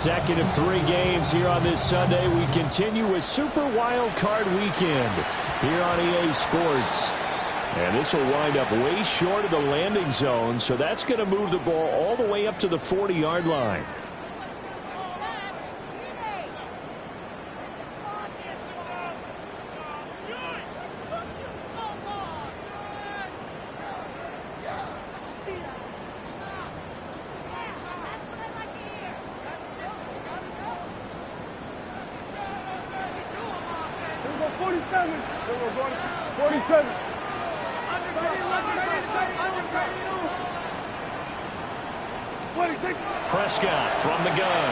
Second of 3 games here on this Sunday. We continue with Super Wildcard Weekend here on EA Sports. And this will wind up way short of the landing zone, so that's going to move the ball all the way up to the 40-yard line. Prescott from the gun.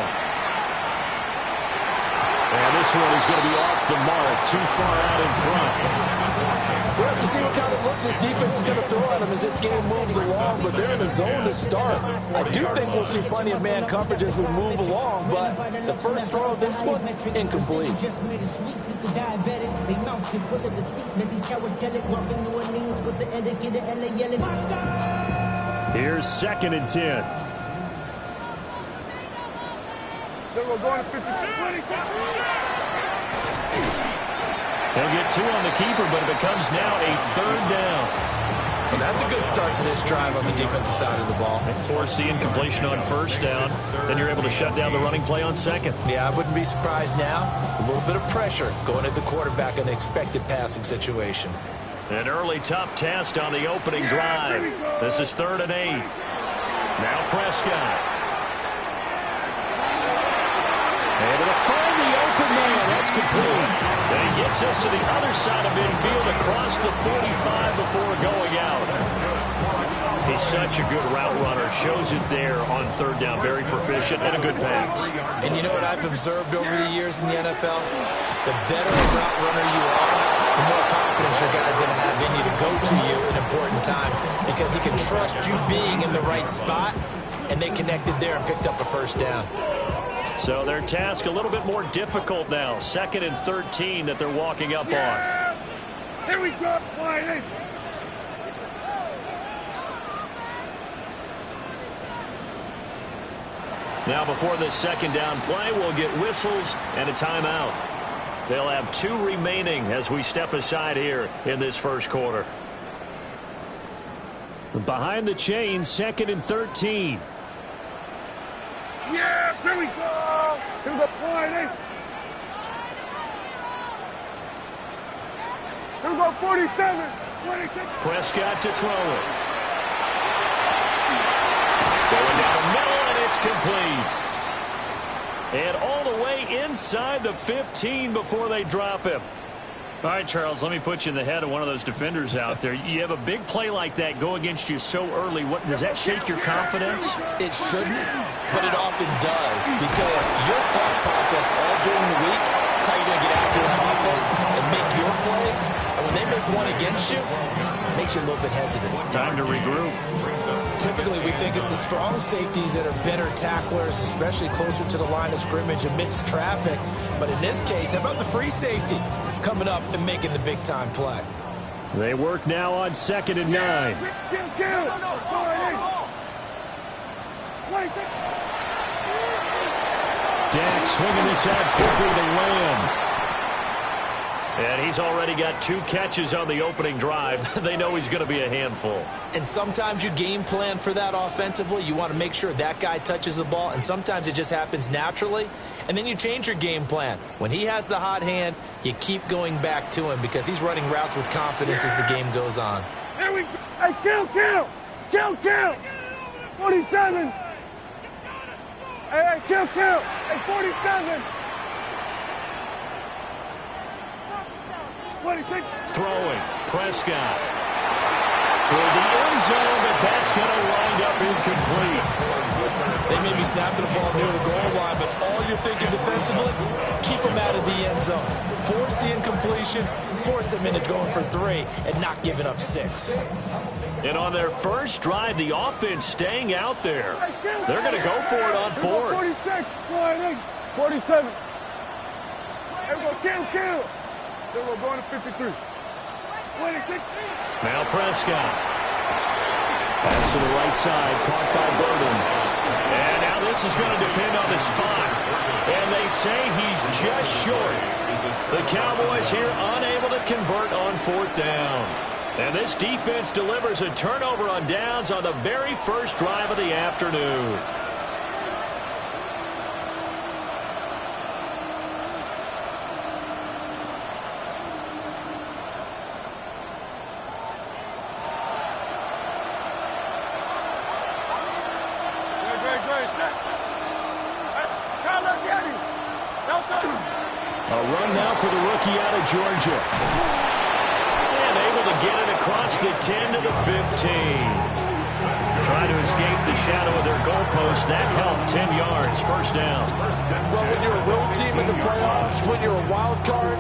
And this one is going to be off the mark, too far out in front. We'll have to see what kind of looks this defense is going to throw at them as this game moves along, but they're in the zone to start. I do think we'll see plenty of man coverage as we move along, but the first throw of this one, incomplete. Here's 2nd and 10. He'll get 2 on the keeper, but it becomes now a 3rd down. Well, that's a good start to this drive on the defensive side of the ball. Force the incompletion on 1st down. Then you're able to shut down the running play on 2nd. Yeah, I wouldn't be surprised now. A little bit of pressure going at the quarterback in an expected passing situation. An early tough test on the opening drive. This is 3rd and 8. Now Prescott. Able to find the open man. That's complete. And he gets us to the other side of midfield across the 45 before going out. He's such a good route runner. Shows it there on 3rd down. Very proficient and a good pass. And you know what I've observed over the years in the NFL? The better a route runner you are, the more confidence your guy's going to have in you to go to you in important times because he can trust you being in the right spot, and they connected there and picked up a 1st down. So their task a little bit more difficult now. 2nd and 13 that they're walking up on. Here we go. Wide. Now before this 2nd down play, we'll get whistles and a timeout. They'll have 2 remaining as we step aside here in this 1st quarter. Behind the chains, 2nd and 13. Yeah, here we go. Here we go. Wide. Here we go. 47. 26. Prescott to throw it. Going down the middle, and it's complete. And all the way inside the 15 before they drop him. All right, Charles, let me put you in the head of one of those defenders out there. You have a big play like that go against you so early. What does that shake your confidence? It shouldn't, but it often does because your thought process all during the week is how you're going to get after that offense and make your plays. And when they make one against you, it makes you a little bit hesitant. Time to regroup. Typically, we think it's the strong safeties that are better tacklers, especially closer to the line of scrimmage amidst traffic. But in this case, how about the free safety coming up and making the big-time play? They work now on 2nd and 9. Dak swinging this out quickly to Lamb. And he's already got 2 catches on the opening drive. They know he's going to be a handful. And sometimes you game plan for that offensively. You want to make sure that guy touches the ball, and sometimes it just happens naturally. And then you change your game plan. When he has the hot hand, you keep going back to him because he's running routes with confidence as the game goes on. Here we go. Hey, kill. 47. Hey, kill. Hey, 47. 26. Throwing. Prescott. Toward the end zone, but that's going to wind up incomplete. They may be snapping the ball near the goal line, but all you're thinking defensively, keep them out of the end zone. Force the incompletion, force them into going for 3, and not giving up 6. And on their first drive, the offense staying out there. They're going to go for it on 4th. 46. 47. Here we go. Kill. We're going to 53. 26. Now Prescott. Pass to the right side, caught by Burden. And now this is going to depend on the spot. And they say he's just short. The Cowboys here unable to convert on 4th down. And this defense delivers a turnover on downs on the very first drive of the afternoon. A run now for the rookie out of Georgia. And able to get it across the 10 to the 15. Trying to escape the shadow of their goalpost. That helped. 10 yards. First down. Well, when you're a road team in the playoffs, when you're a wild card,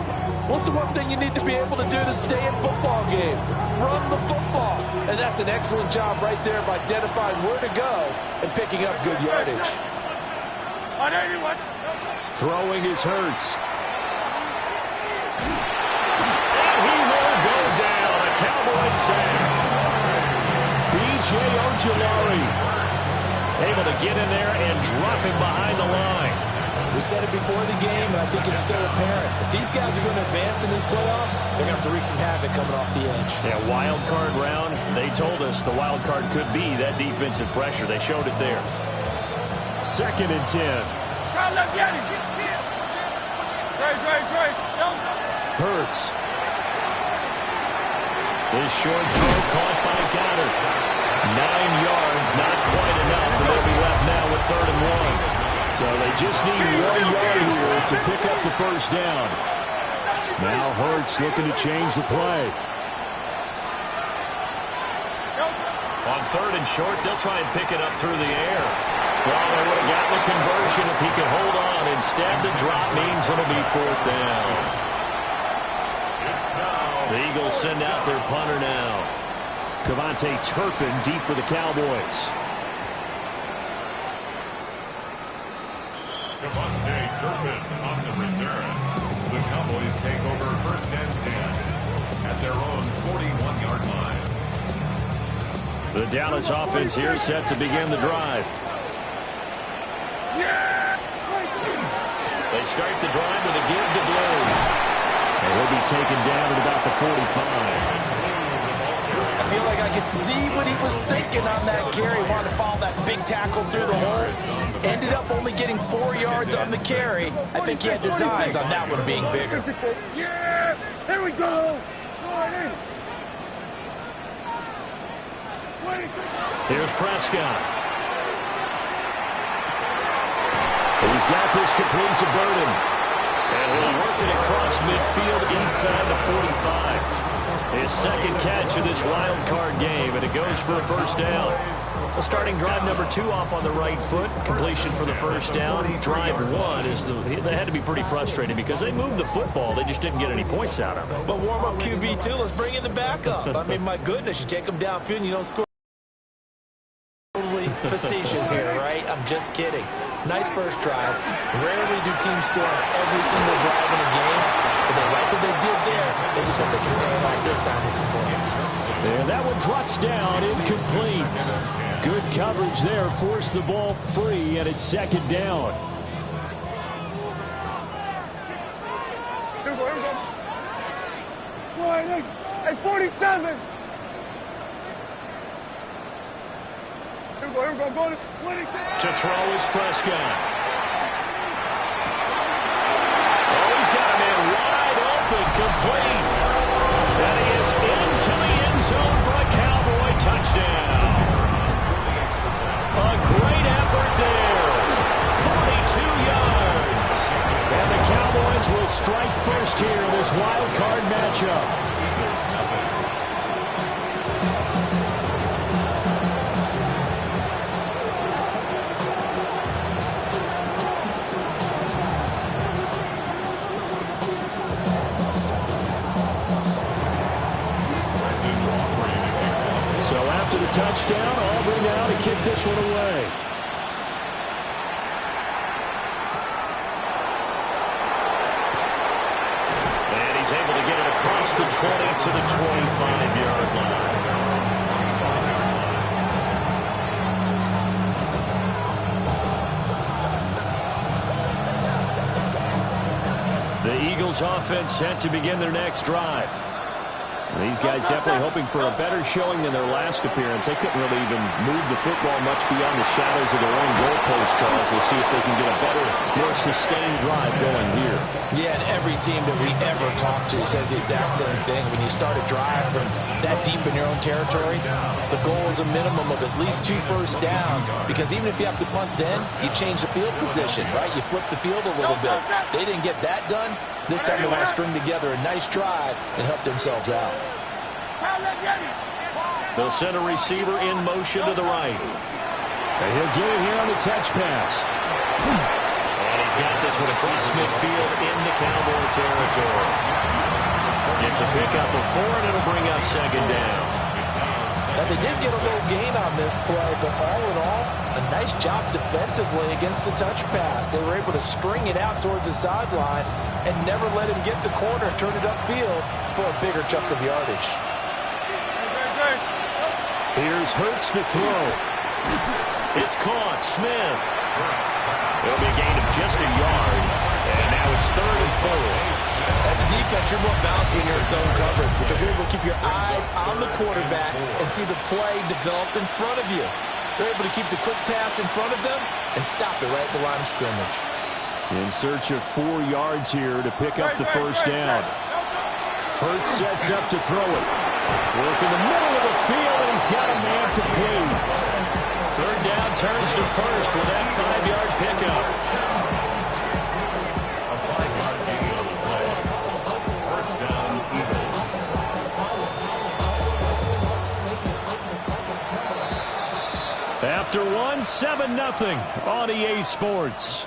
what's the one thing you need to be able to do to stay in football games? Run the football. And that's an excellent job right there of identifying where to go and picking up good yardage. Throwing is Hurts. He will go down. A Cowboys sack. B.J. Ojulari. Able to get in there and drop him behind the line. We said it before the game, and I think it's still apparent. If these guys are going to advance in these playoffs, they're going to have to wreak some havoc coming off the edge. Yeah, wild card round. They told us the wild card could be that defensive pressure. They showed it there. 2nd and 10. Hurts. This short throw caught by Goddard. 9 yards, not quite enough, and they'll be left now with 3rd and 1. So they just need 1 yard here to pick up the first down. Now Hurts looking to change the play. On 3rd and short, they'll try and pick it up through the air. Well, they would have gotten the conversion if he could hold on. Instead, the drop means it'll be 4th down. The Eagles send out their punter now. Kevontae Turpin deep for the Cowboys. Cavontae Turpin on the return. The Cowboys take over 1st and 10 at their own 41-yard line. The Dallas offense here set to begin the drive. They start the drive with a give to Blue. And he'll be taken down at about the 45. I feel like I could see what he was thinking on that carry. He wanted to follow that big tackle through the hole. Ended up only getting 4 yards on the carry. I think he had designs on that one being bigger. Yeah, here we go. Here's Prescott. He's got this complete to Burden. And he'll work it across midfield inside the 45. His 2nd catch of this wild card game, and it goes for a first down. Well, starting drive number 2 off on the right foot. Completion for the first down. Drive 1 is they had to be pretty frustrated because they moved the football. They just didn't get any points out of it. But warm-up QB, too. Let's bring in the backup. I mean, my goodness, you take them downfield and you don't score. Totally facetious here, right? I'm just kidding. Nice first drive. Rarely do teams score on every single drive in a game, but they like what they did there. They just hope they can pay it off this time with some points. And that one drops down, incomplete. Good coverage there, forced the ball free, and it's 2nd down. Here we go. Boy, hey, 47. Here we go, go to 26. To throw is Prescott. Oh, he's got a man wide open, complete. And he is into the end zone for a Cowboy touchdown. A great effort there. 42 yards. And the Cowboys will strike first here in this wild card matchup. So after the touchdown, Aubrey now to kick this one away. And he's able to get it across the 20 to the 25-yard line. The Eagles offense set to begin their next drive. These guys definitely hoping for a better showing than their last appearance. They couldn't really even move the football much beyond the shadows of their own goalpost, Charles. We'll see if they can get a better, more sustained drive going here. Yeah, and every team that we ever talk to says the exact same thing. When you start a drive from that deep in your own territory, the goal is a minimum of at least 2 first downs, because even if you have to punt then, you change the field position, right? You flip the field a little bit. They didn't get that done. This time they want to string together a nice drive and help themselves out. They'll send a receiver in motion to the right. And he'll get it here on the touch pass. And he's got this one across midfield into Cowboy territory. It's a pickup of 4, and it'll bring up second down. Now, they did get a little gain on this play, but all in all, a nice job defensively against the touch pass. They were able to string it out towards the sideline and never let him get the corner, turn it upfield for a bigger chunk of yardage. Here's Hurts to throw. It's caught. Smith. It'll be a gain of just a yard. And now it's 3rd and 4. As a defense, you're more balanced when you're in zone coverage because you're able to keep your eyes on the quarterback and see the play develop in front of you. They're able to keep the quick pass in front of them and stop it right at the line of scrimmage. In search of 4 yards here to pick up the first down. Hurts sets up to throw it. Work in the middle of the field, and he's got a man complete. 3rd down turns to first with that 5-yard pickup. A 5-yard gain on the play. First down, Eagles. After 1, 7-0 on EA Sports.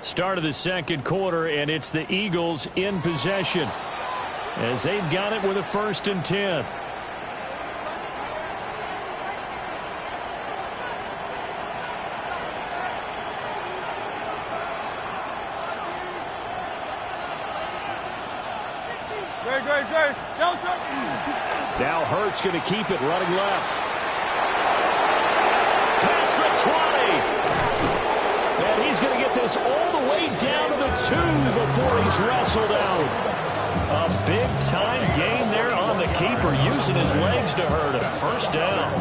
Start of the second quarter, and it's the Eagles in possession as they've got it with a 1st and 10. Now Hurts going to keep it running left. Past the 20. And he's going to get this all the way down to the 2 before he's wrestled out. A big-time gain there on the keeper, using his legs to hurt him. First down.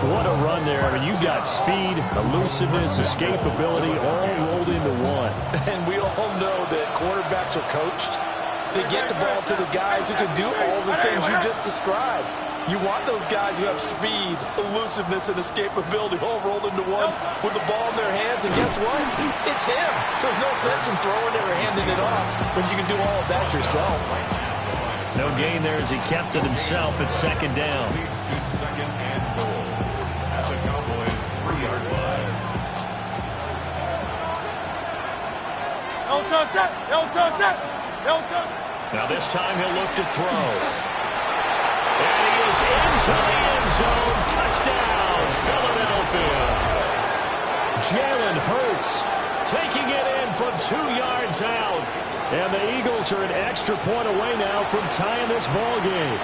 What a run there. I mean, you've got speed, elusiveness, escapability all rolled into one. And we all know that quarterbacks are coached. They get the ball to the guys who can do all the things you just described. You want those guys who have speed, elusiveness, and escapability all rolled into one with the ball in their hands. And guess what? It's him. So there's no sense in throwing it or handing it off when you can do all of that yourself. No gain there as he kept it himself at 2nd down. Leads to 2nd and goal at the Cowboys' 3-yard line. Now this time he'll look to throw. And he is into the end zone. Touchdown, Philadelphia. Jalen Hurts taking it in from 2 yards out. And the Eagles are an extra point away now from tying this ball game.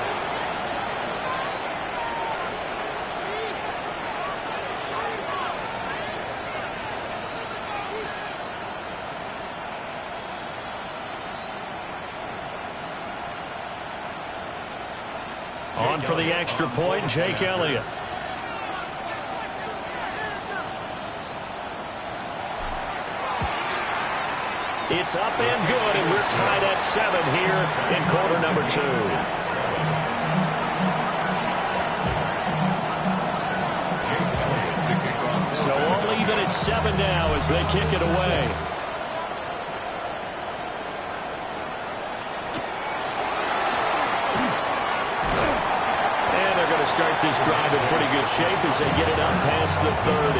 On for the extra point, Jake Elliott. It's up and good, and we're tied at 7 here in quarter number 2. So all even at 7 now as they kick it away. Start this drive in pretty good shape as they get it up past the 30.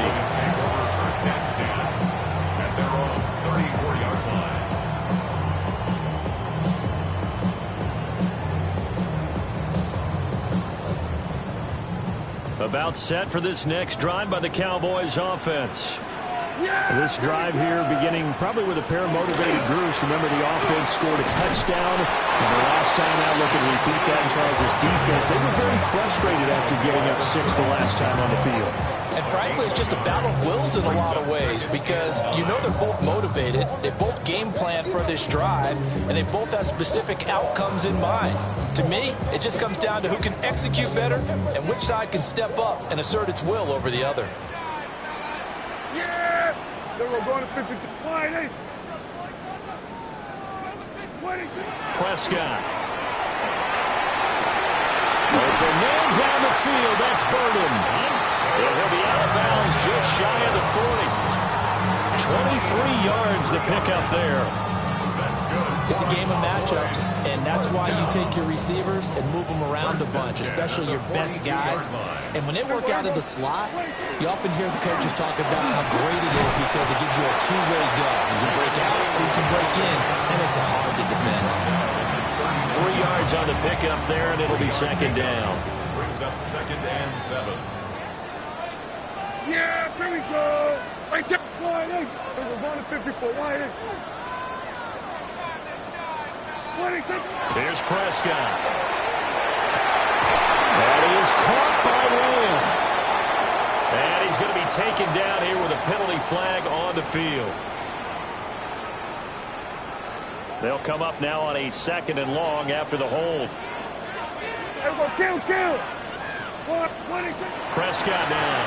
First and 10 at their own 34-yard line. About set for this next drive by the Cowboys offense. This drive here beginning probably with a pair of motivated groups. Remember, the offense scored a touchdown. And the last time out, look and repeat that, Charles' defense, they were very frustrated after giving up 6 the last time on the field. And frankly, it's just a battle of wills in a lot of ways because you know they're both motivated. They both game plan for this drive, and they both have specific outcomes in mind. To me, it just comes down to who can execute better and which side can step up and assert its will over the other. Yeah! Then we're going to 50. Wide 8. 20. Prescott. Open man down the field. That's Burden. And he'll be out of bounds just shy of the 40. 23 yards the pickup there. It's a game of matchups, and that's why you take your receivers and move them around a bunch, especially your best guys. And when they work out of the slot, you often hear the coaches talk about how great it is because it gives you a two-way go. You can break out or you can break in. That makes it hard to defend. 3 yards on the pickup there, and it'll be second down. Brings up 2nd and 7. Yeah, here we go. Right there. Wide 8. We're going to 54. Wide 8. 26. Here's Prescott. And he is caught by Lamb. And he's going to be taken down here with a penalty flag on the field. They'll come up now on a 2nd and long after the hold. Kill. 26. Prescott now.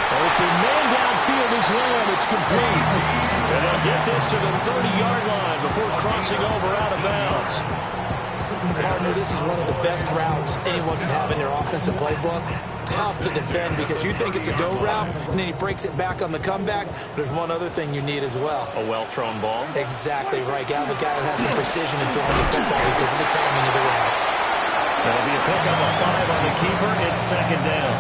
Open man downfield is Lamb. It's complete. And they'll get this to the 30-yard line before crossing over out of bounds. Partner, this is one of the best routes anyone can have in their offensive playbook. Tough to defend because you think it's a go route, and then he breaks it back on the comeback. There's one other thing you need as well. A well-thrown ball. Exactly right. Got the guy who has some precision in throwing the football because of the timing of the route. That'll be a pickup of 5 on the keeper. It's second down.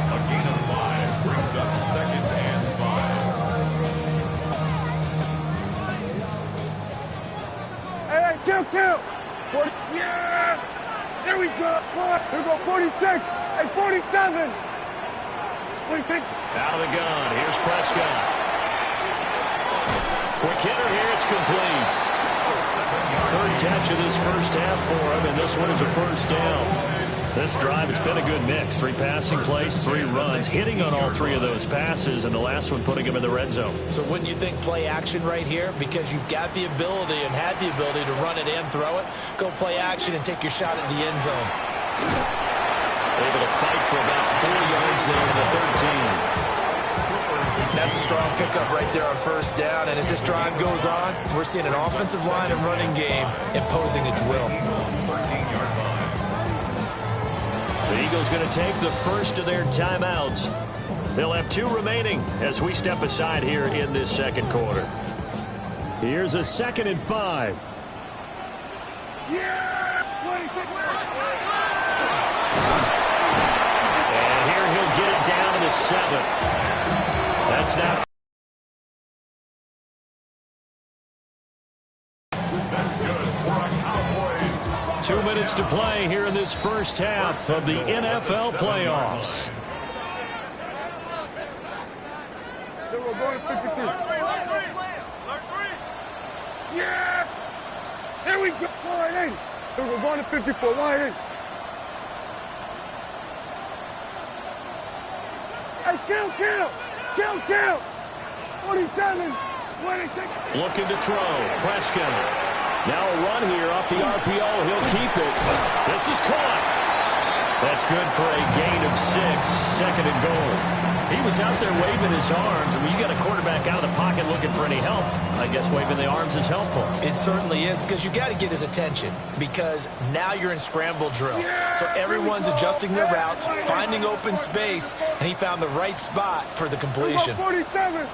A gain of 5 brings up 2nd and 5. Hey, kill. 40. Yeah! There we go. Here we go, 46. Hey, 47. 26. Out of the gun. Here's Prescott. Quick hitter here. It's complete. 3rd catch of this first half for him, and this one is a first down. This drive, it's been a good mix. 3 passing plays, 3 runs, hitting on all 3 of those passes, and the last one putting him in the red zone. So wouldn't you think play action right here? Because you've got the ability and had the ability to run it and throw it. Go play action and take your shot at the end zone. Able to fight for about 4 yards there in the 13. That's a strong pickup right there on first down. And as this drive goes on, we're seeing an offensive line and running game imposing its will. 13-yard line. The Eagles going to take the first of their timeouts. They'll have 2 remaining as we step aside here in this second quarter. Here's a 2nd and 5. Yeah! 26. And here he'll get it down to the 7. That's now. That's good for a Cowboys. 2 minutes to play here in this first half of the NFL playoffs. Then we're going to 52. Yeah! Here we go. Wide 8. Then we're going to 54. Wide 8. Hey, kill. 47. 26. Looking to throw. Prescott. Now a run here off the RPO. He'll keep it. This is caught. That's good for a gain of 6. 2nd and goal. He was out there waving his arms. I mean, you got a quarterback out of the pocket looking for any help. I guess waving the arms is helpful. It certainly is because you got to get his attention because now you're in scramble drill. So everyone's adjusting their routes, finding open space, and he found the right spot for the completion. 47.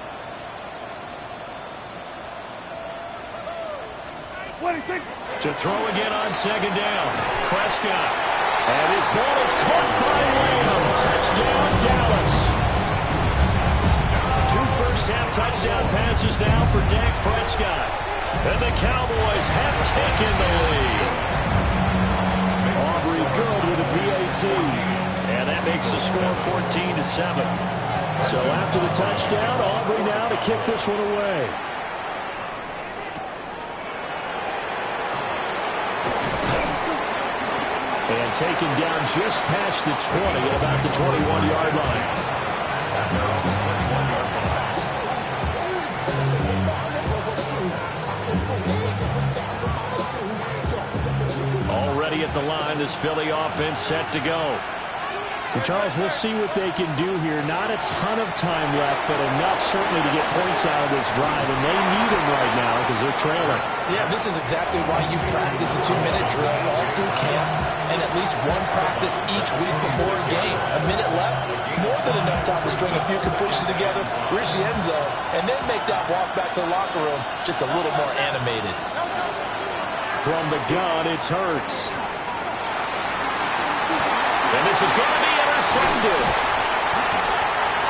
26. To throw again on second down. Prescott. And his ball is caught by Lamb. Touchdown, Dallas. 2 first-half touchdown passes now for Dak Prescott. And the Cowboys have taken the lead. Aubrey Good with a PAT. And that makes the score 14-7. So after the touchdown, Aubrey now to kick this one away. And taken down just past the 20 at about the 21-yard line. Already at the line, this Philly offense set to go. And Charles, we'll see what they can do here. Not a ton of time left, but enough certainly to get points out of this drive. And they need them right now because they're trailing. Yeah, this is exactly why you practice a 2-minute drill all through camp and at least one practice each week before a game. A minute left, more than enough time to string a few completions together, reach the end zone, and then make that walk back to the locker room just a little more animated. From the gun, it's Hurts. And this is going to be intercepted.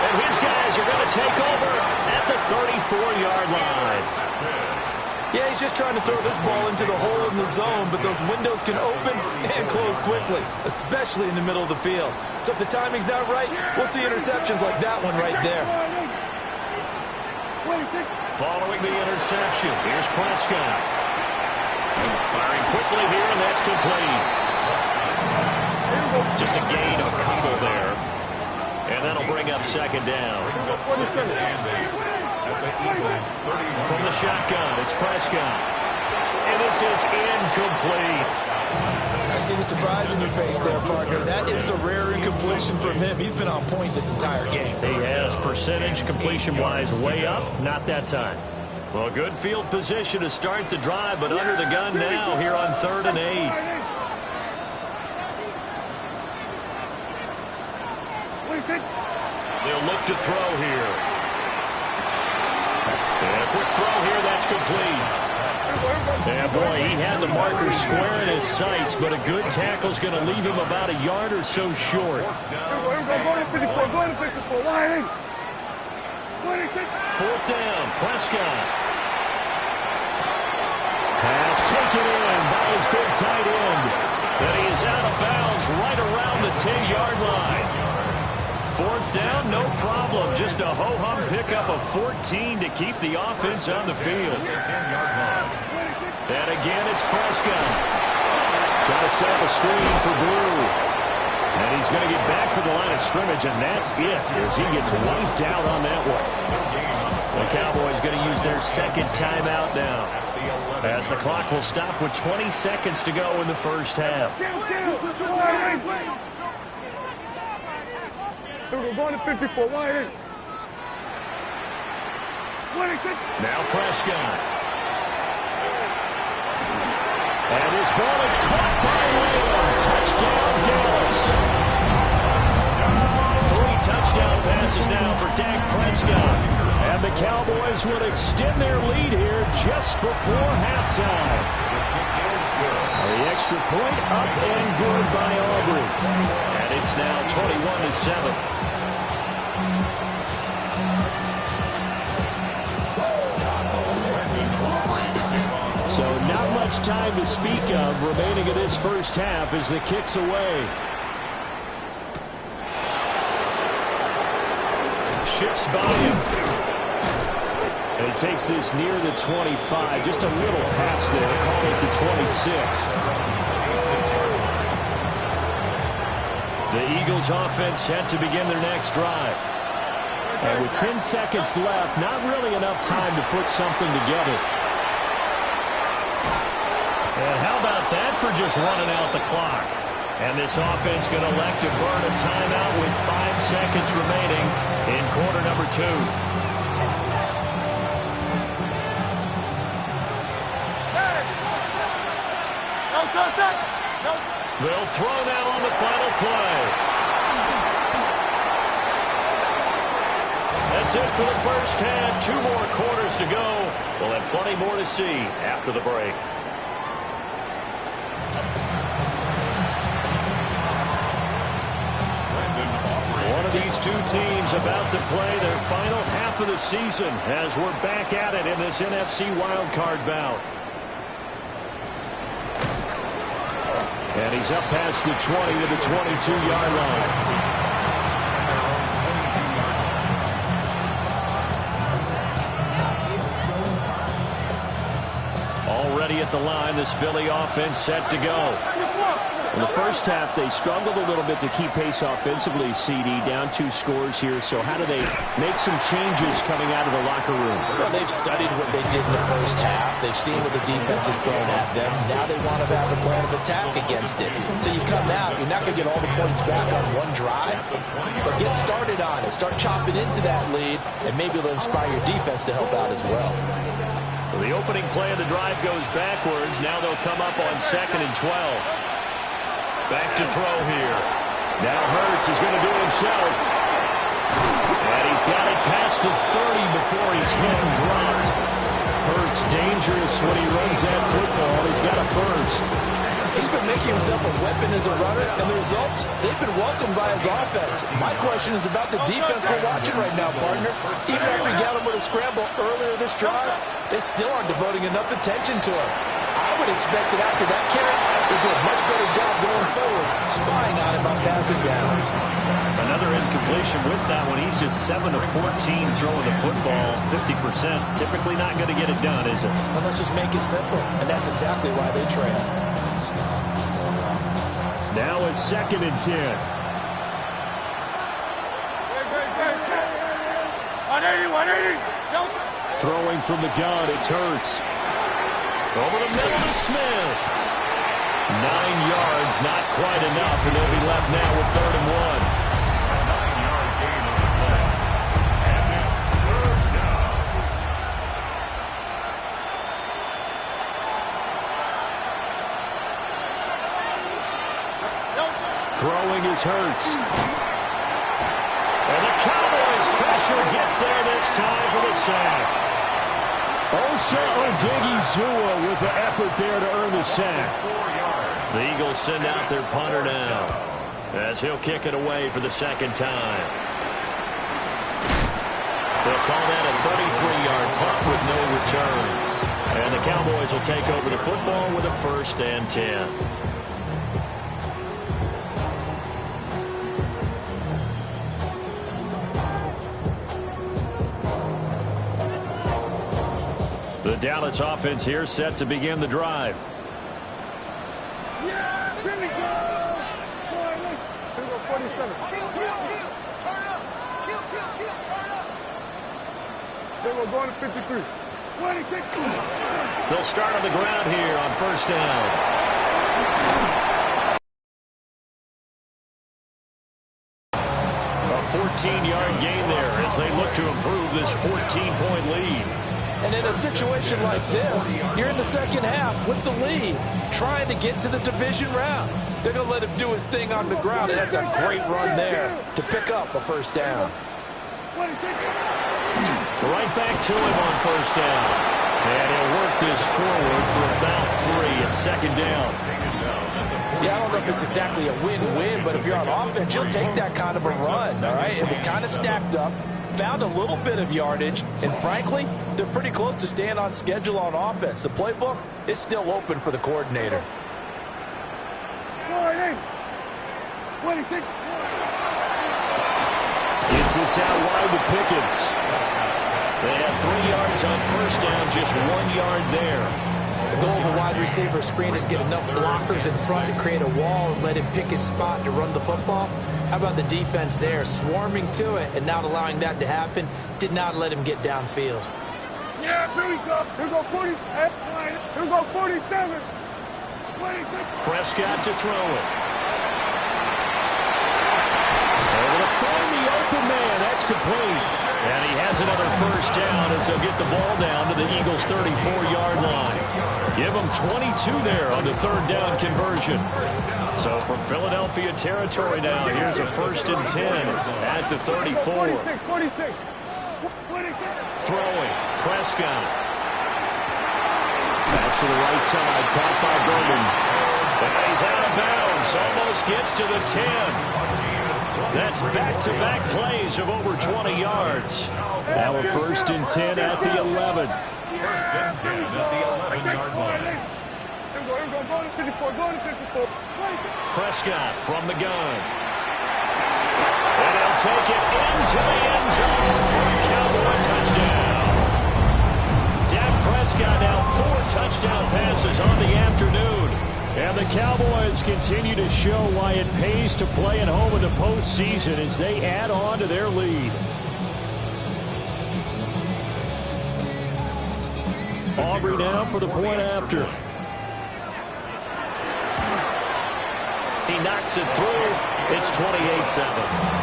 And his guys are going to take over at the 34-yard line. Yeah, he's just trying to throw this ball into the hole in the zone, but those windows can open and close quickly, especially in the middle of the field. So if the timing's not right, we'll see interceptions like that one right there. Following the interception, here's Prescott. Firing quickly here, and that's complete. Just a gain of a couple there. And that'll bring up second down. From the shotgun, it's Prescott. And this is incomplete. I see the surprise in your face there, partner. That is a rare incompletion from him. He's been on point this entire game. He has percentage completion-wise way up. Not that time. Well, good field position to start the drive, but under the gun now here on 3rd and 8. They'll look to throw here. And a quick throw here, that's complete. Yeah, boy, he had the marker square in his sights, but a good tackle's going to leave him about a yard or so short. 4th down, Prescott. Pass taken in by his big tight end. And he is out of bounds right around the 10-yard line. 4th down, no problem. Just a ho-hum pickup of 14 to keep the offense on the field. And again, it's Prescott. Trying to set up a screen for Blue. And he's going to get back to the line of scrimmage, and that's it as he gets wiped out on that one. The Cowboys going to use their second timeout now, as the clock will stop with 20 seconds to go in the first half. We're going to 54. Now Prescott. And his ball is caught by Lamb. Touchdown, Dallas. 3 touchdown passes now for Dak Prescott. And the Cowboys would extend their lead here just before halftime. The extra point up and good by Aubrey. And it's now 21-7. So not much time to speak of remaining in this first half as the kick's away. Shifts by him. And he takes this near the 25. Just a little pass there. Call it the 26. The Eagles offense set to begin their next drive. And with 10 seconds left, not really enough time to put something together. And how about that for just running out the clock? And this offense going to elect to burn a timeout with 5 seconds remaining in quarter number 2. They'll throw now on the final play. That's it for the first half. 2 more quarters to go. We'll have plenty more to see after the break. One of these two teams about to play their final half of the season as we're back at it in this NFC Wildcard bout. And he's up past the 20 to the 22-yard line. Already at the line, this Philly offense set to go. In the first half, they struggled a little bit to keep pace offensively, CD, down 2 scores here. So how do they make some changes coming out of the locker room? Well, they've studied what they did in the first half. They've seen what the defense is throwing at them. Now they want to have a plan of attack against it. So you come out, you're not going to get all the points back on one drive, but get started on it. Start chopping into that lead, and maybe it'll inspire your defense to help out as well. So the opening play of the drive goes backwards. Now they'll come up on 2nd and 12. Back to throw here. Now Hurts is going to do it himself. And he's got it past the 30 before he's hit and dropped. Hurts dangerous when he runs that football. He's got a first. He's been making himself a weapon as a runner, and the results, they've been welcomed by his offense. My question is about the defense we're watching right now, partner. Even after he got him with a scramble earlier this drive, they still aren't devoting enough attention to him. I would expect that after that carry, they'll do a much better job going forward, spying on him on passing downs. Another incompletion with that one. He's just 7 of 14 throwing the football, 50%. Typically not going to get it done, is it? Well, let's just make it simple, and that's exactly why they trail. Now a 2nd and 10. 180, 180. Throwing from the gun, it's Hurts. Over the middle to Smith. 9 yards, not quite enough, and they'll be left now with 3rd and 1. A 9-yard gain on the play. And it's 3rd down. Throwing is Hurts. And the Cowboys pressure gets there this time for the sack. Osa Odighizuwa with the effort there to earn the sack. The Eagles send out their punter now as he'll kick it away for the 2nd time. They'll call that a 33-yard punt with no return. And the Cowboys will take over the football with a 1st and 10. The Dallas offense here set to begin the drive. Yeah, here we go. Here we go, 47. Turn up. Turn up. Then we're going to 53. 26. They'll start on the ground here on 1st down. A 14-yard gain there as they look to improve this 14-point lead. And in a situation like this, you're in the 2nd half with the lead, trying to get to the division round. They're going to let him do his thing on the ground, and that's a great run there to pick up a 1st down. Right back to him on 1st down. And he'll work this forward for about 3 at 2nd down. Yeah, I don't know if it's exactly a win-win, but if you're on offense, you'll take that kind of a run, all right? It was kind of stacked up. Found a little bit of yardage, and frankly, they're pretty close to staying on schedule on offense. The playbook is still open for the coordinator. 26. It's this out wide to Pickens. They have 3 yards on 1st down, just 1 yard there. The goal of a wide receiver screen is get enough blockers in front to create a wall and let him pick his spot to run the football. How about the defense there, swarming to it and not allowing that to happen? Did not let him get downfield. Yeah, here we go. Here we go, 40. Here we go, 47. 26. Prescott to throw it. Able to find the open man. That's complete. And he has another 1st down as they'll get the ball down to the Eagles' 34-yard line. Give them 22 there on the 3rd down conversion. So from Philadelphia territory now, here's a 1st and 10 at the 34. 46. Throwing. Prescott. Pass to the right side, caught by Bowman. And he's out of bounds. Almost gets to the 10. That's back-to-back plays of over 20 yards. Now a 1st and 10 at the 11. 1st and 10 at the 11-yard line. Go to 54. Go to 54. Prescott from the gun. And he'll take it into the end zone for a Cowboy touchdown. Dak Prescott now 4 touchdown passes on the afternoon. And the Cowboys continue to show why it pays to play at home in the postseason as they add on to their lead. Aubrey now for the point after. He knocks it through. It's 28-7.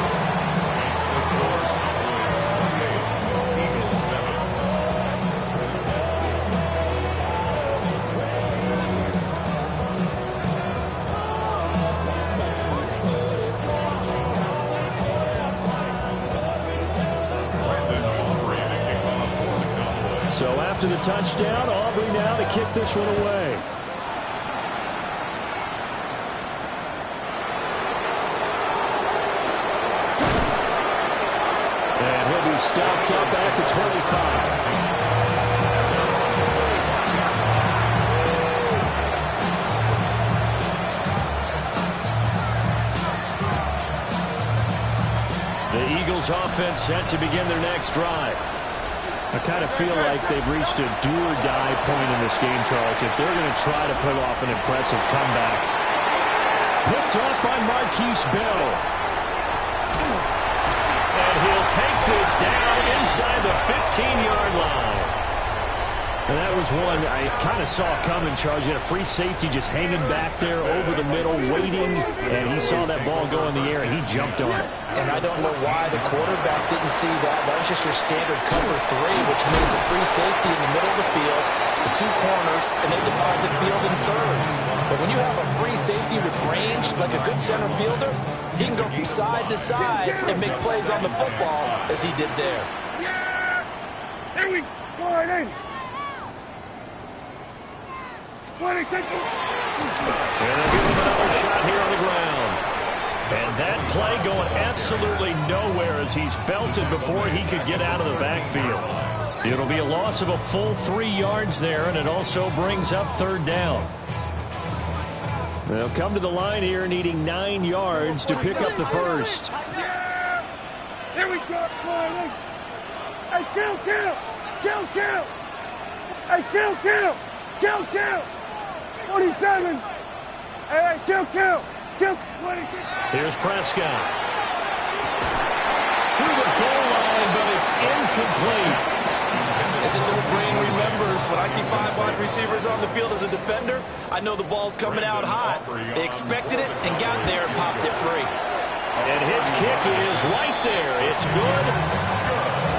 So after the touchdown, Aubrey now to kick this one away. And he'll be stopped up at the 25. The Eagles offense set to begin their next drive. I kind of feel like they've reached a do-or-die point in this game, Charles, if they're going to try to pull off an impressive comeback. Picked off by Marquise Bell. And he'll take this down inside the 15-yard line. And that was one I kind of saw coming, Charles. You had a free safety just hanging back there over the middle, waiting, and he saw that ball go in the air, and he jumped on it. And I don't know why the quarterback didn't see that. That was just your standard cover 3, which means a free safety in the middle of the field, the 2 corners, and they divide the field in thirds. But when you have a free safety with range, like a good center fielder, he can go from side to side and make plays on the football as he did there. Yeah! Here we go. Right in. 26. And they'll give him another shot here on the ground. And that play going absolutely nowhere as he's belted before he could get out of the backfield. It'll be a loss of a full 3 yards there, and it also brings up 3rd down. They'll come to the line here needing 9 yards to pick up the first. Yeah! Here we go. Right in. Hey, kill. Hey, kill. 47. Hey, kill. 26. Here's Prescott. To the goal line, but it's incomplete. As his old brain remembers, when I see 5 wide receivers on the field as a defender, I know the ball's coming out hot. They expected it and got there and popped it free. And his kick is right there. It's good.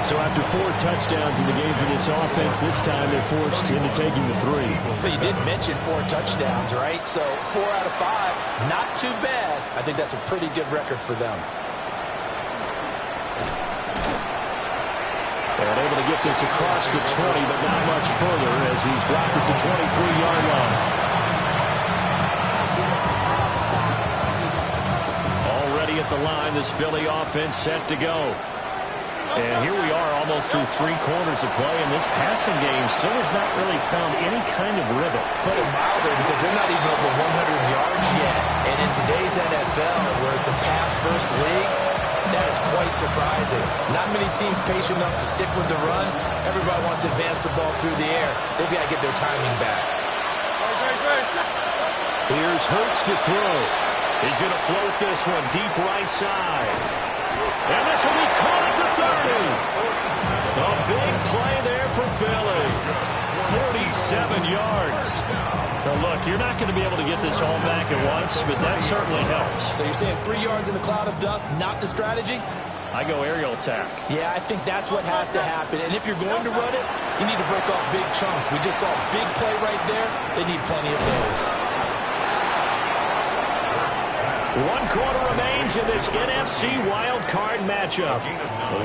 So after 4 touchdowns in the game for this offense, this time they're forced into taking the 3. But you did mention 4 touchdowns, right? So 4 out of 5, not too bad. I think that's a pretty good record for them. They're able to get this across the 20, but not much further as he's dropped it to 23-yard line. Already at the line, this Philly offense set to go. And here we are almost through 3 quarters of play, and this passing game still has not really found any kind of rhythm. Put it mildly, because they're not even over 100 yards yet. And in today's NFL, where it's a pass-first league, that is quite surprising. Not many teams patient enough to stick with the run. Everybody wants to advance the ball through the air. They've got to get their timing back. Here's Hurts to throw. He's going to float this one deep right side. And this will be caught at the 30. A big play there for Philly. 47 yards. Now, look, you're not going to be able to get this all back at once, but that certainly helps. So you're saying 3 yards in a cloud of dust, not the strategy? I go aerial attack. Yeah, I think that's what has to happen. And if you're going to run it, you need to break off big chunks. We just saw a big play right there. They need plenty of those. 1 quarter remains in this NFC Wildcard matchup.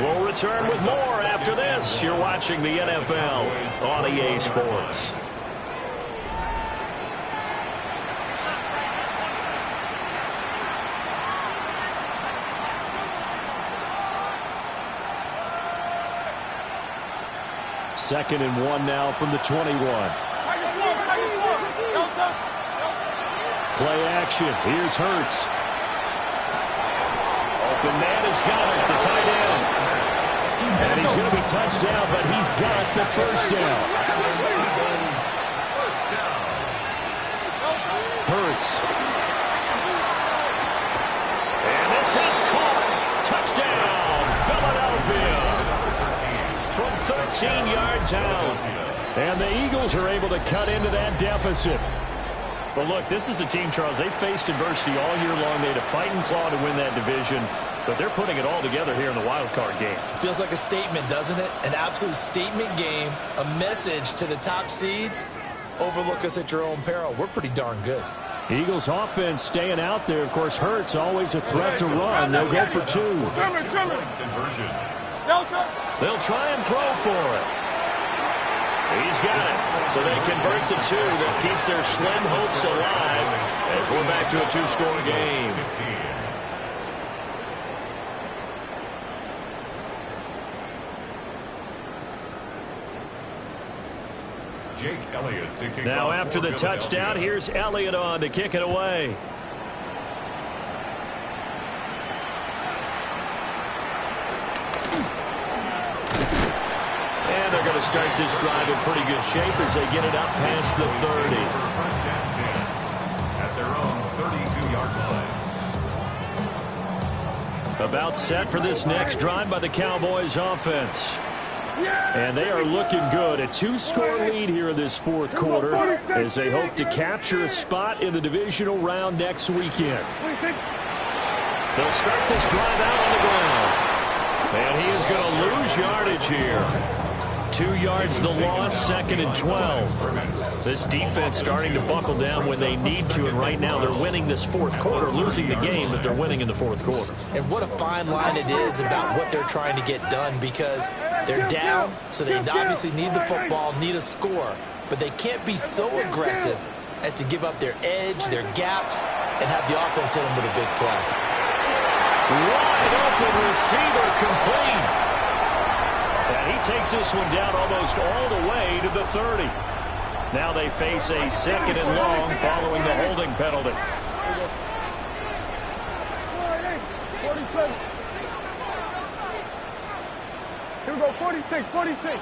We'll return with more after this. You're watching the NFL on EA Sports. Second and 1 now from the 21. play action. Here's Hurts. Open man has got it, the tight end. And he's going to be touched down, but he's got the first down. Hurts. And this is caught. Touchdown, Philadelphia. From 13 yards out. And the Eagles are able to cut into that deficit. But look, this is a team, Charles, they faced adversity all year long. They had to fight and claw to win that division. But they're putting it all together here in the wild card game. Feels like a statement, doesn't it? An absolute statement game, a message to the top seeds. Overlook us at your own peril. We're pretty darn good. Eagles offense staying out there. Of course, Hurts always a threat to run. They'll go for two. They'll try and throw for it. He's got it. So they convert the two. That keeps their slim hopes alive as we're back to a two-score game. Jake Elliott to kick Now off after the touchdown, here's Elliott on to kick it away. And they're going to start this drive in pretty good shape as they get it up past the 30. First and 10 at their own 32-yard line. About set for this next drive by the Cowboys offense. And they are looking good. A two-score lead here in this fourth quarter as they hope to capture a spot in the divisional round next weekend. They'll start this drive out on the ground. And he is going to lose yardage here. 2 yards the loss, 2nd and 12. This defense starting to buckle down when they need to, and right now they're winning this fourth quarter, losing the game, but they're winning in the fourth quarter. And what a fine line it is about what they're trying to get done, because they're down, so they obviously need the football, need a score, but they can't be so aggressive as to give up their edge, their gaps, and have the offense hit them with a big play. Wide open receiver complete. And he takes this one down almost all the way to the 30. Now they face a 2nd and long following the holding penalty. Here we go, 46, 46.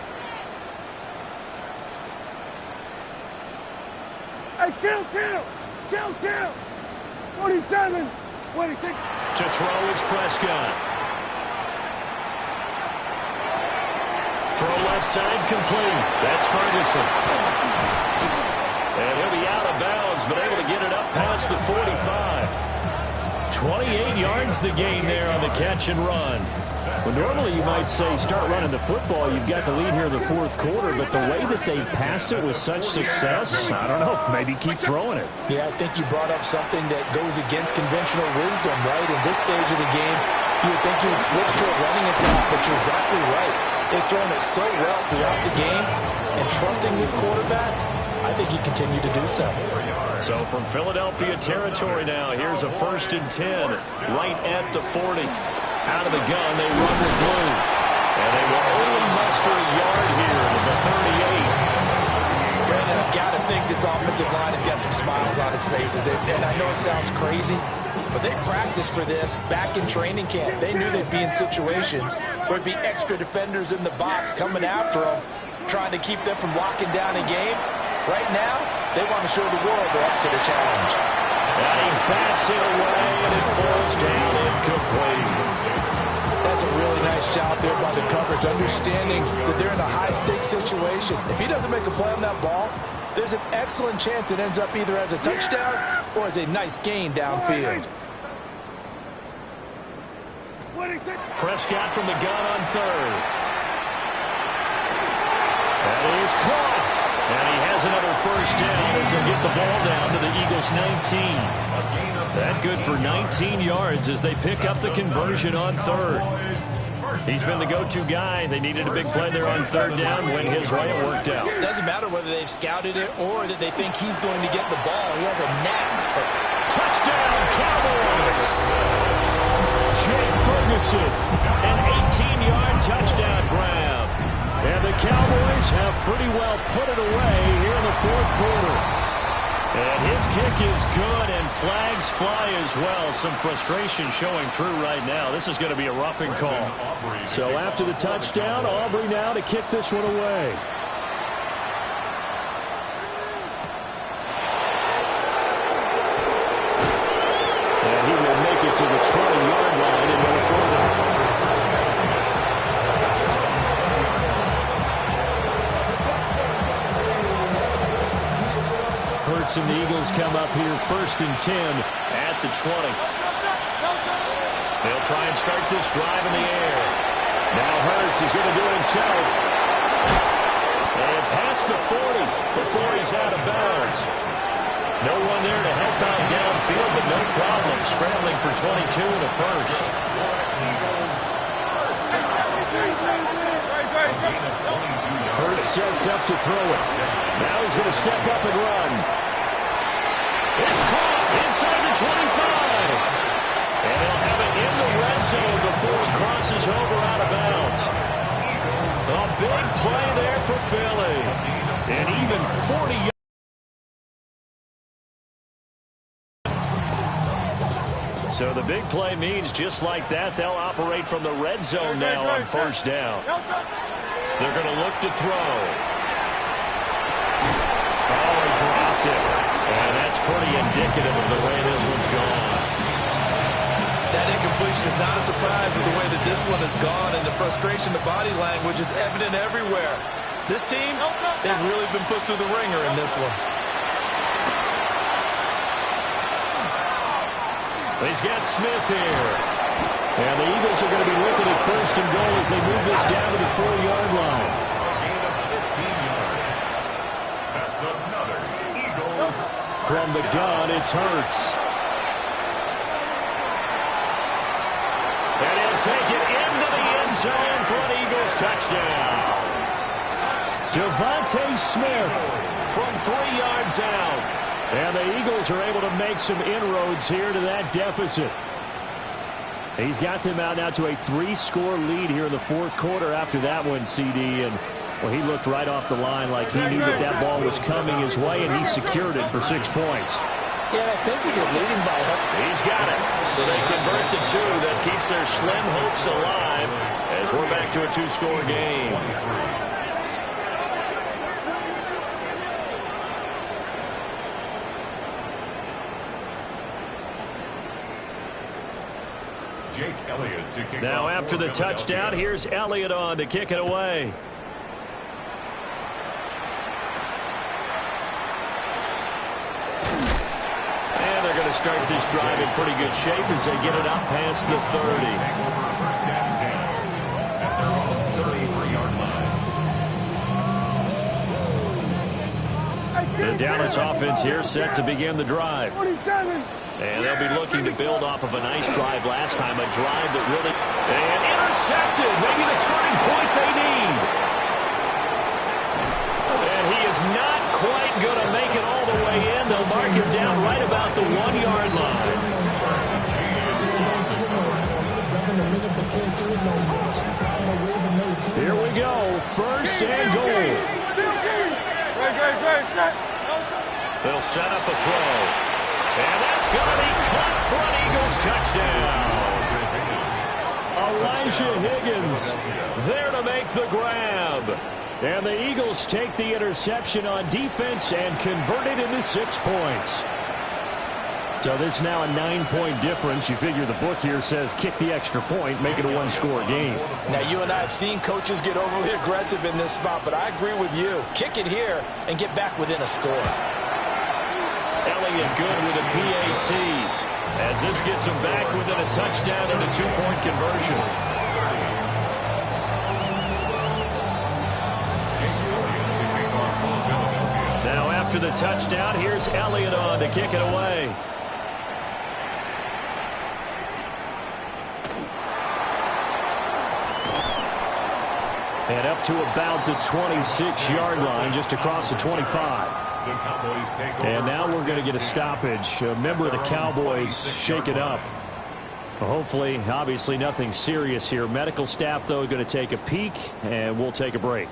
Hey, kill. 47, 26. To throw is Prescott. Throw left side complete. That's Ferguson. And he'll be out of bounds, but able to get it up past the 45. 28 yards the gain there on the catch and run. Well, normally you might say start running the football. You've got the lead here in the fourth quarter, but the way that they've passed it with such success, I don't know, maybe keep throwing it. Yeah, I think you brought up something that goes against conventional wisdom, right? In this stage of the game, you would think you would switch to a running attack, but you're exactly right. They've thrown it so well throughout the game, and trusting this quarterback, I think you continue to do so. So from Philadelphia territory now, here's a 1st and 10 right at the 40. Out of the gun, they run with blue. And they will only muster a yard here to the 38. Brandon, I've got to think this offensive line has got some smiles on its faces. And I know it sounds crazy, but they practiced for this back in training camp. They knew they'd be in situations where it'd be extra defenders in the box coming after them, trying to keep them from locking down a game. Right now, they want to show the world they're up to the challenge. And he bats it away, and it falls down incomplete. That's a really nice job there by the coverage, understanding that they're in a high-stakes situation. If he doesn't make a play on that ball, there's an excellent chance it ends up either as a touchdown or as a nice gain downfield. Prescott from the gun on 3rd. That is caught. And he has another first down as they get the ball down to the Eagles' 19. That good for 19 yards as they pick up the conversion on 3rd. He's been the go-to guy. They needed a big play there on 3rd down. Went his way, it worked out. Doesn't matter whether they've scouted it or that they think he's going to get the ball. He has a knack for touchdown, Cowboys! Jake Ferguson, an 18-yard touchdown grab. And the Cowboys have pretty well put it away here in the fourth quarter. And his kick is good, and flags fly as well. Some frustration showing through right now. This is going to be a roughing call. So after the touchdown, Aubrey now to kick this one away. And he will make it to the 20-yard line and no further. Hurts and the Eagles come up here 1st and 10 at the 20. They'll try and start this drive in the air. Now Hurts is going to do it himself. And past the 40 before he's out of bounds. No one there to help out downfield, but no problem scrambling for 22 and a first. Hurts sets up to throw it. Now he's going to step up and run. It's caught inside the 25. And they'll have it in the red zone before he crosses over out of bounds. A big play there for Philly. And even 40 yards. So the big play means just like that, they'll operate from the red zone now on 1st down. They're going to look to throw. Oh, he dropped it. And that's pretty indicative of the way this one's gone. That incompletion is not a surprise with the way that this one has gone, and the frustration, the body language is evident everywhere. This team, they've really been put through the ringer in this one. He's got Smith here. And the Eagles are going to be looking at 1st and goal as they move this down to the 4-yard line. Gain of 15 yards. That's another Eagles. From the gun, it's Hurts. And he'll take it into the end zone for an Eagles touchdown. Devontae Smith from 3 yards out. And the Eagles are able to make some inroads here to that deficit. He's got them out now to a 3-score lead here in the 4th quarter after that one, CD. And well, he looked right off the line like he knew that that ball was coming his way, and he secured it for 6 points. Yeah, I think we were leading by help. He's got it. So they convert the 2. That keeps their slim hopes alive as we're back to a 2-score game. Jake Elliott to kick now off after for the touchdown, here's Elliott on to kick it away. And they're going to start this drive in pretty good shape as they get it up past the 30. Take over 1st and 10 at their own 33-yard line. The Dallas offense here set to begin the drive. 47. And they'll be looking to build off of a nice drive last time, a drive that really... And intercepted, maybe the turning point they need. And he is not quite going to make it all the way in. They'll mark him down right about the 1-yard line. Here we go, 1st and goal. They'll set up a throw. And that's going to be caught for an Eagles touchdown. Elijah Higgins there to make the grab. And the Eagles take the interception on defense and convert it into 6 points. So this is now a 9-point difference. You figure the book here says kick the extra point, make it a 1-score game. Now, you and I have seen coaches get overly aggressive in this spot, but I agree with you. Kick it here and get back within a score. Elliott good with a PAT as this gets him back within a touchdown and a 2-point conversion. Now after the touchdown, here's Elliott on to kick it away. And up to about the 26-yard line, just across the 25. And now we're going to get a stoppage. A member of the Cowboys shake it up. Hopefully, obviously, nothing serious here. Medical staff, though, going to take a peek, and we'll take a break.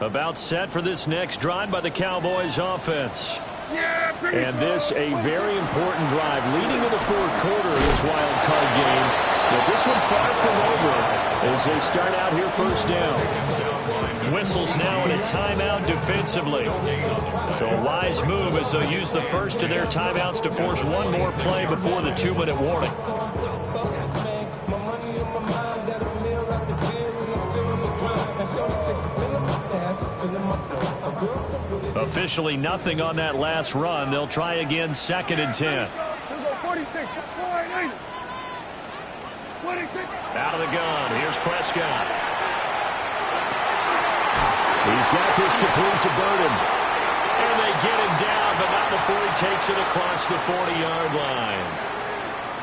About set for this next drive by the Cowboys offense. And this a very important drive leading to the fourth quarter of this wild card game. But this one far from over as they start out here first down. Whistles now in a timeout defensively. So a wise move as they'll use the first of their timeouts to force one more play before the 2-minute warning. Officially nothing on that last run. They'll try again, 2nd and 10. Out of the gun. Here's Prescott. He's got this complete to Burden. And they get him down, but not before he takes it across the 40-yard line.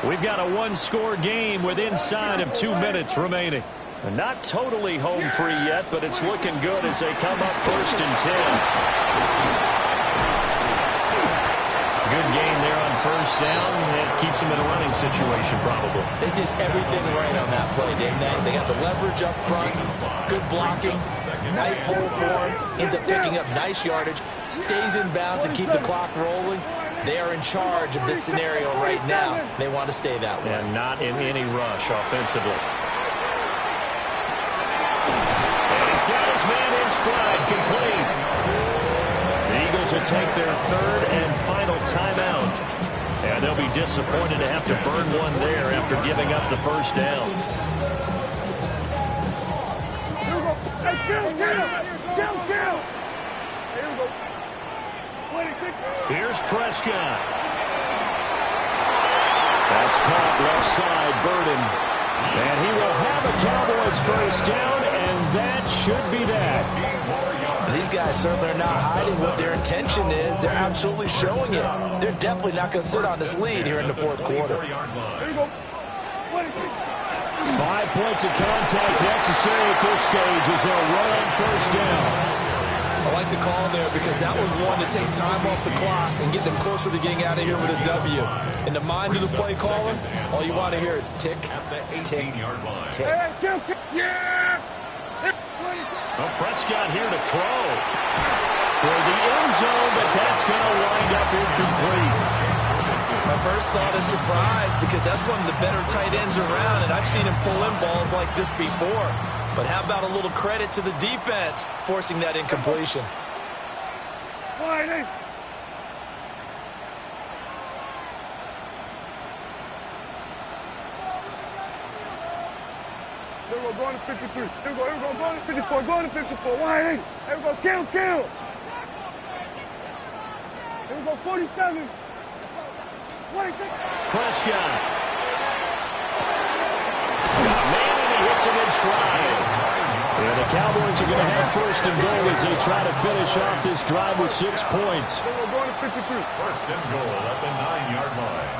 We've got a one-score game with inside of 2 minutes remaining. And not totally home free yet, but it's looking good as they come up 1st and 10. Good gain there on first down. It keeps them in a running situation, probably. They did everything right on that play, didn't they? They got the leverage up front, good blocking, nice hole for him, ends up picking up nice yardage, stays in bounds to keep the clock rolling. They are in charge of this scenario right now. They want to stay that way. And not in any rush offensively. And he's got his man in stride, complete. The Eagles will take their 3rd and final timeout. And they'll be disappointed to have to burn one there after giving up the first down. Here we go. Hey, kill. Here we go. 26. Here's Prescott. That's caught left side, Burden. And he will have a Cowboys first down, and that should be that. These guys certainly are not hiding what their intention is. They're absolutely showing it. They're definitely not going to sit on this lead here in the fourth quarter. 5 points of contact necessary at this stage as they'll run on first down. I like the call there because that was one to take time off the clock and get them closer to getting out of here with a W. In the mind of the play caller, all you want to hear is tick, tick, tick. Yeah! Well, Prescott here to throw toward the end zone, but that's going to wind up incomplete. My first thought is surprise because that's one of the better tight ends around, and I've seen him pull in balls like this before. But how about a little credit to the defense forcing that incompletion? Here we go, going to 53. Here we go, going to 54, going to 54. Wide eight. Here we go, kill. Here we go, 47. Prescott. Got a man and he hits him in stride. And the Cowboys are going to have 1st and goal as they try to finish off this drive with 6 points. Here we go, going to 53. 1st and goal at the 9-yard line.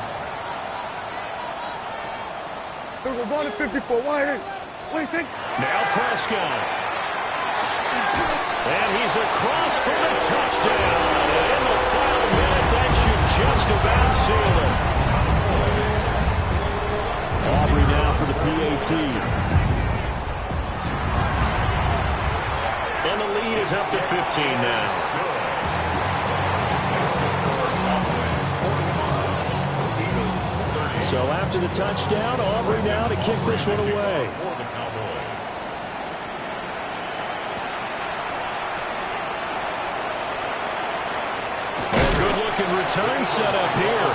Here we go, going to 54. Wide eight. Now Prescott. And he's across for the touchdown. And in the final minute, that should just about seal it. Aubrey now for the PAT. And the lead is up to 15 now. So after the touchdown, Aubrey now to kick this one away. Good-looking return set up here.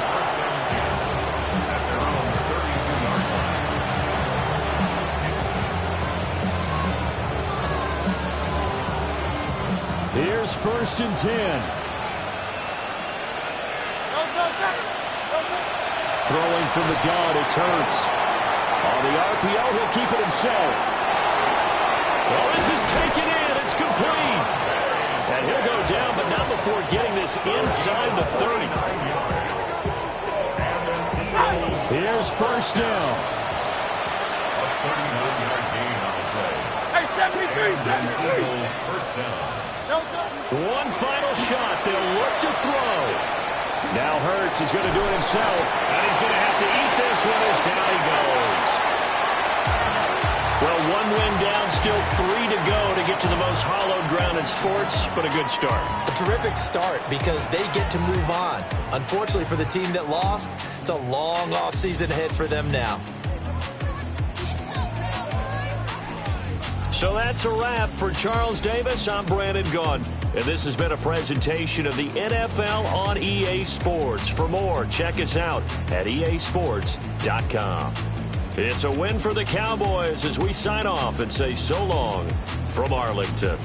Here's 1st and 10. Throwing from the gun, it's Hurts. On the RPO, he'll keep it himself. Well, this is taken in. It's complete. And he'll go down, but not before getting this inside the 30. Here's 1st down. A 39-yard gain on the play. Hey, 73. 1st down. One final shot. They'll look to throw. Now Hurts is going to do it himself. And he's going to have to eat this one as down he goes. Well, one win down, still Still 3 to go to get to the most hallowed ground in sports, but a good start. A terrific start because they get to move on. Unfortunately for the team that lost, it's a long offseason ahead for them now. So that's a wrap for Charles Davis. I'm Brandon Gaudin, and this has been a presentation of the NFL on EA Sports. For more, check us out at easports.com. It's a win for the Cowboys as we sign off and say so long from Arlington.